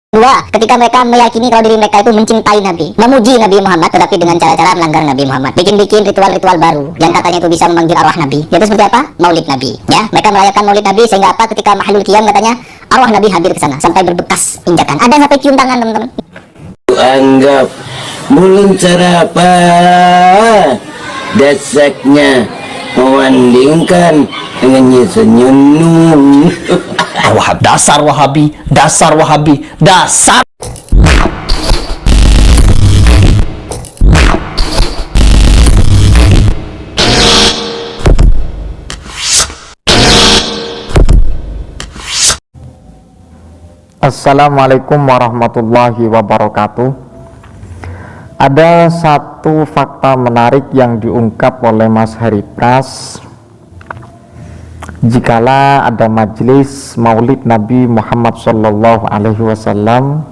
Dua, ketika mereka meyakini kalau diri mereka itu mencintai Nabi, memuji Nabi Muhammad, tetapi dengan cara-cara melanggar Nabi Muhammad, bikin-bikin ritual-ritual baru yang katanya itu bisa memanggil arwah Nabi. Yaitu seperti apa? Maulid Nabi. Ya, mereka merayakan Maulid Nabi sehingga apa? Ketika Mahlul Qiyam katanya arwah Nabi hadir ke sana sampai berbekas injakan. Ada yang sampai cium tangan, teman-teman. Anggap mulun cara apa? Dasaknya mewandingkan dengan senyum. Wahab, dasar Wahabi, dasar Wahabi, dasar. Assalamualaikum warahmatullahi wabarakatuh. Ada satu fakta menarik yang diungkap oleh Mas Heri Pras. Jikalau ada majelis Maulid Nabi Muhammad SAW,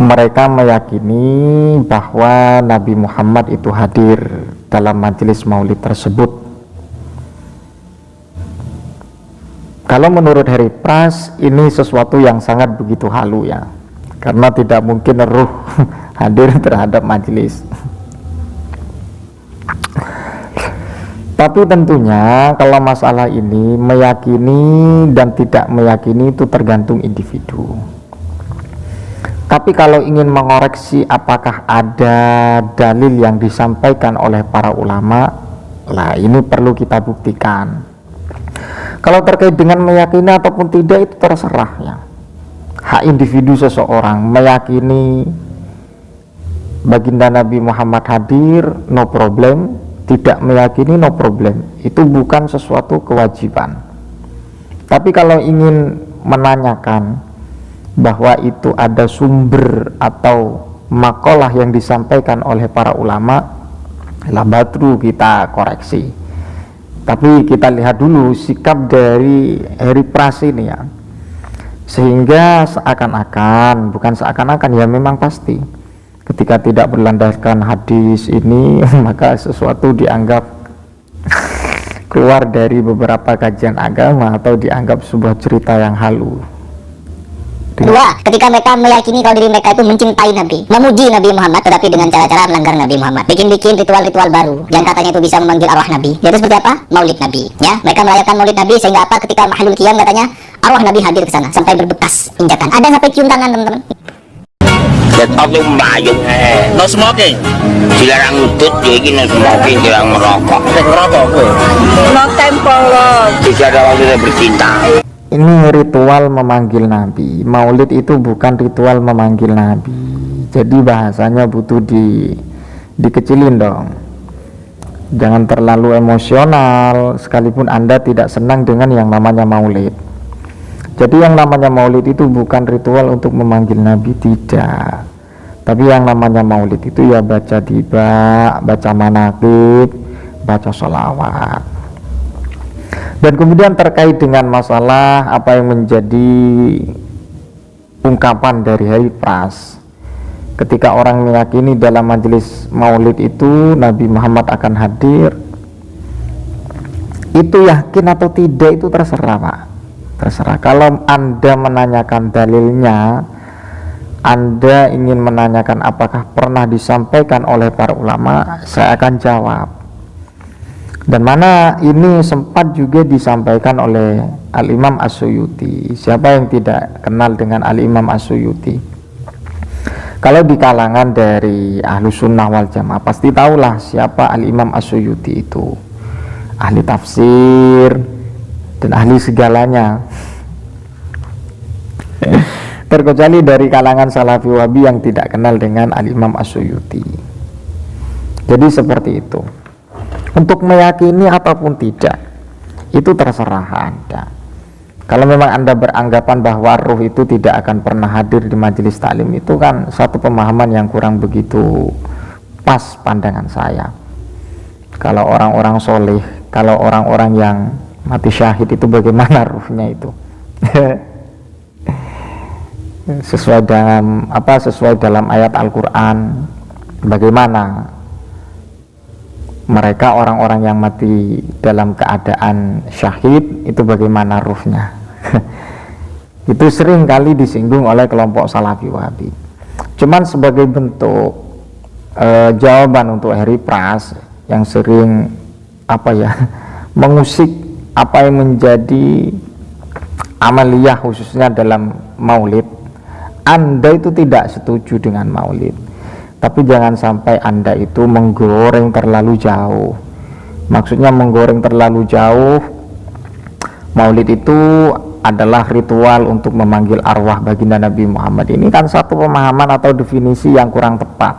mereka meyakini bahwa Nabi Muhammad itu hadir dalam majelis Maulid tersebut. Kalau menurut Heri Pras, ini sesuatu yang sangat begitu halu ya, karena tidak mungkin ruh hadir terhadap majelis. Tapi tentunya kalau masalah ini meyakini dan tidak meyakini itu tergantung individu. Tapi kalau ingin mengoreksi apakah ada dalil yang disampaikan oleh para ulama, lah ini perlu kita buktikan. Kalau terkait dengan meyakini ataupun tidak itu terserah ya. Hak individu seseorang meyakini baginda Nabi Muhammad hadir, no problem. Tidak meyakini, no problem. Itu bukan sesuatu kewajiban. Tapi kalau ingin menanyakan bahwa itu ada sumber atau makalah yang disampaikan oleh para ulama, lah baru kita koreksi. Tapi kita lihat dulu sikap dari Heri Pras ini ya, sehingga seakan-akan, bukan seakan-akan ya, memang pasti ketika tidak berlandaskan hadis ini maka sesuatu dianggap keluar dari beberapa kajian agama atau dianggap sebuah cerita yang halu. Dua, ketika mereka meyakini kalau diri mereka itu mencintai Nabi, memuji Nabi Muhammad, tetapi dengan cara-cara melanggar Nabi Muhammad, bikin-bikin ritual-ritual baru yang katanya itu bisa memanggil arwah Nabi. Yaitu seperti apa? Maulid Nabi. Ya, mereka merayakan Maulid Nabi sehingga apa? Ketika Mahlul Qiyam katanya arwah Nabi hadir ke sana sampai berbekas injakan. Ada yang sampai cium tangan, teman-teman. Laptop itu mbayung No smoking. dilarang ngutut, jadi no smoking, dilarang merokok. Ngerokok gue. No tempo loh. Tidak ada waktu kita bercinta. Ini ritual memanggil Nabi. Maulid itu bukan ritual memanggil Nabi. Jadi bahasanya butuh dikecilin dong. Jangan terlalu emosional, sekalipun Anda tidak senang dengan yang namanya maulid. Jadi yang namanya maulid itu bukan ritual untuk memanggil Nabi, tidak. Tapi yang namanya maulid itu ya baca tiba, baca manaqib, baca sholawat. Dan kemudian terkait dengan masalah apa yang menjadi ungkapan dari Heri Pras, ketika orang meyakini dalam majelis maulid itu Nabi Muhammad akan hadir, itu yakin atau tidak itu terserah Pak, terserah. Kalau Anda menanyakan dalilnya, Anda ingin menanyakan apakah pernah disampaikan oleh para ulama, saya akan jawab. Dan mana ini sempat juga disampaikan oleh Al-Imam As-Suyuti. Siapa yang tidak kenal dengan Al-Imam As-Suyuti? Kalau di kalangan dari Ahlus Sunnah wal Jamaah pasti tahulah siapa Al-Imam As-Suyuti itu. Ahli tafsir dan ahli segalanya. Terkecuali dari kalangan Salafi Wahabi yang tidak kenal dengan Al-Imam As-Suyuti. Jadi seperti itu. Untuk meyakini ataupun tidak, itu terserah Anda. Kalau memang Anda beranggapan bahwa ruh itu tidak akan pernah hadir di majelis taklim, itu kan satu pemahaman yang kurang begitu pas pandangan saya. Kalau orang-orang soleh, kalau orang-orang yang mati syahid itu bagaimana ruhnya itu? Sesuai dalam ayat Al-Quran, bagaimana mereka orang-orang yang mati dalam keadaan syahid itu bagaimana ruhnya? Itu sering kali disinggung oleh kelompok Salafi Wahabi. Cuman sebagai bentuk jawaban untuk Heri Pras yang sering mengusik apa yang menjadi amaliyah khususnya dalam maulid. Anda itu tidak setuju dengan maulid, tapi jangan sampai Anda itu menggoreng terlalu jauh. Maksudnya menggoreng terlalu jauh, maulid itu adalah ritual untuk memanggil arwah baginda Nabi Muhammad. Ini kan satu pemahaman atau definisi yang kurang tepat.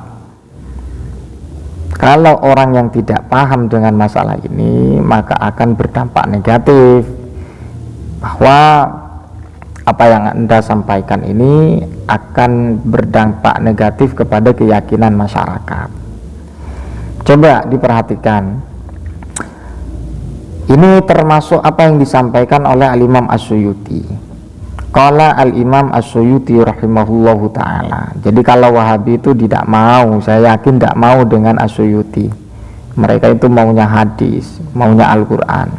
Kalau orang yang tidak paham dengan masalah ini, maka akan berdampak negatif, bahwa apa yang Anda sampaikan ini akan berdampak negatif kepada keyakinan masyarakat. Coba diperhatikan. Ini termasuk apa yang disampaikan oleh Al-Imam As-Suyuti. Qala Al-Imam As-Suyuti rahimahullahu ta'ala. Jadi kalau Wahabi itu tidak mau, saya yakin tidak mau dengan As-Suyuti. Mereka itu maunya hadis, maunya Al-Quran.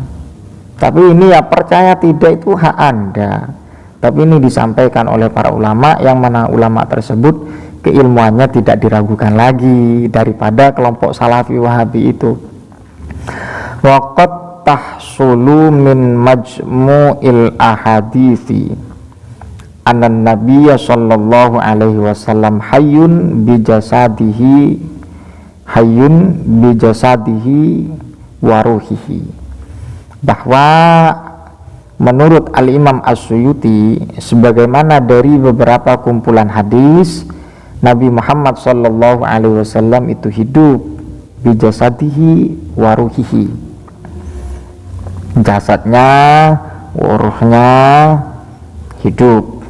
Tapi ini ya percaya tidak itu hak Anda. Tapi ini disampaikan oleh para ulama, yang mana ulama tersebut keilmuannya tidak diragukan lagi daripada kelompok Salafi Wahabi itu. Waqat tahsulu min majmu'il ahadithi anan nabiyya sallallahu alaihi wasallam hayyun bijasadihi wa ruhihi. Bahwa menurut Al-Imam As-Suyuti, sebagaimana dari beberapa kumpulan hadis, Nabi Muhammad sallallahu alaihi wasallam itu hidup bijasadihi wa ruhihi, jasadnya, ruhnya hidup.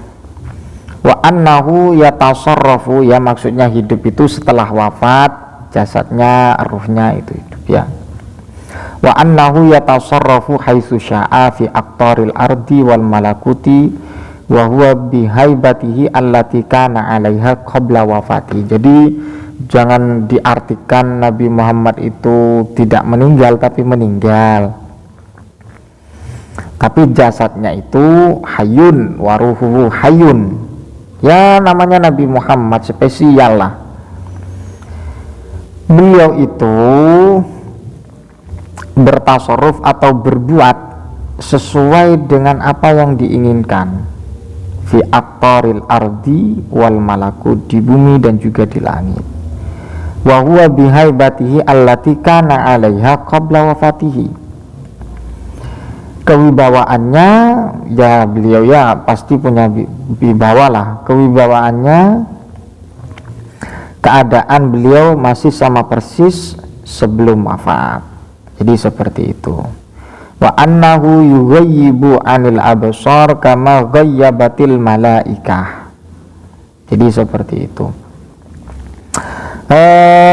Wa annahu yatasarrafu, ya maksudnya hidup itu setelah wafat, jasadnya, ruhnya itu hidup ya. Wa annahu yatasarrafu haitsu syaa fi aqtaril ardi wal malakuti wa huwa bihaibatihi allati kana 'alaiha qabla wafati. Jadi jangan diartikan Nabi Muhammad itu tidak meninggal, tapi meninggal. Tapi jasadnya itu hayun, waruhuhu hayun. Ya namanya Nabi Muhammad spesial lah. Beliau itu bertasarruf atau berbuat sesuai dengan apa yang diinginkan. Fi aqtaril ardi wal malakut, di bumi dan juga di langit. Wa huwa bihaibatihi allati kana 'alaiha qabla wafatihi. Kewibawaannya, ya beliau ya pasti punya wibawa lah. Kewibawaannya, keadaan beliau masih sama persis sebelum wafat. Jadi seperti itu. Wa annahu yughayyibu 'anil absar kama ghayyabatil malaikah. Jadi seperti itu.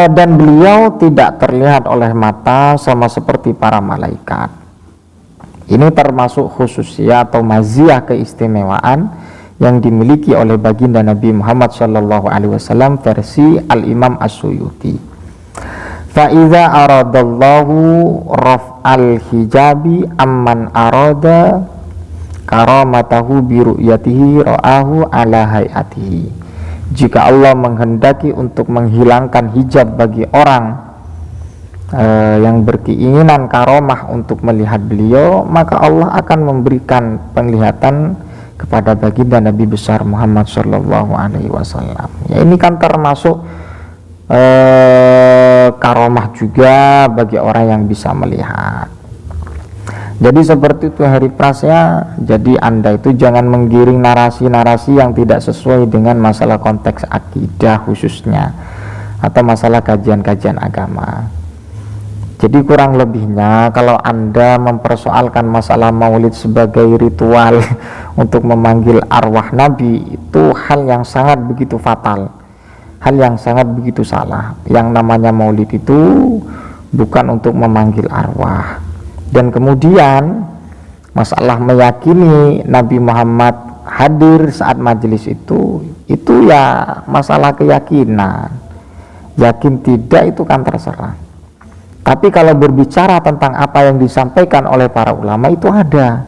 Dan beliau tidak terlihat oleh mata sama seperti para malaikat. Ini termasuk khususiyah atau maziyah keistimewaan yang dimiliki oleh baginda Nabi Muhammad SAW versi Al-Imam As-Suyuti. Fa'iza aradallahu raf'al hijabi amman arada karamatahu biru'yatihi ra'ahu ala hayatihi. Jika Allah menghendaki untuk menghilangkan hijab bagi orang yang berkeinginan karomah untuk melihat beliau, maka Allah akan memberikan penglihatan kepada baginda Nabi besar Muhammad Shallallahu Alaihi Wasallam. Ya ini kan termasuk karomah juga bagi orang yang bisa melihat. Jadi seperti itu Heri Pras ya. Jadi Anda itu jangan menggiring narasi-narasi yang tidak sesuai dengan masalah konteks akidah khususnya, atau masalah kajian-kajian agama. Jadi kurang lebihnya kalau Anda mempersoalkan masalah maulid sebagai ritual untuk memanggil arwah Nabi, itu hal yang sangat begitu fatal, hal yang sangat begitu salah. Yang namanya maulid itu bukan untuk memanggil arwah. Dan kemudian masalah meyakini Nabi Muhammad hadir saat majelis itu ya masalah keyakinan. Yakin tidak itu kan terserah. Tapi kalau berbicara tentang apa yang disampaikan oleh para ulama itu ada.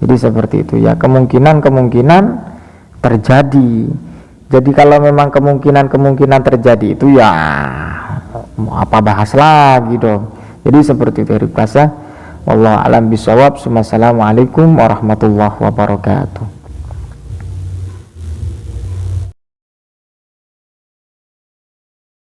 Jadi seperti itu ya, kemungkinan terjadi. Jadi kalau memang kemungkinan terjadi itu ya mau apa bahas lagi dong. Jadi seperti itu Ribkasa. Wallahu a'lam bishawab. Assalamualaikum warahmatullahi wabarakatuh.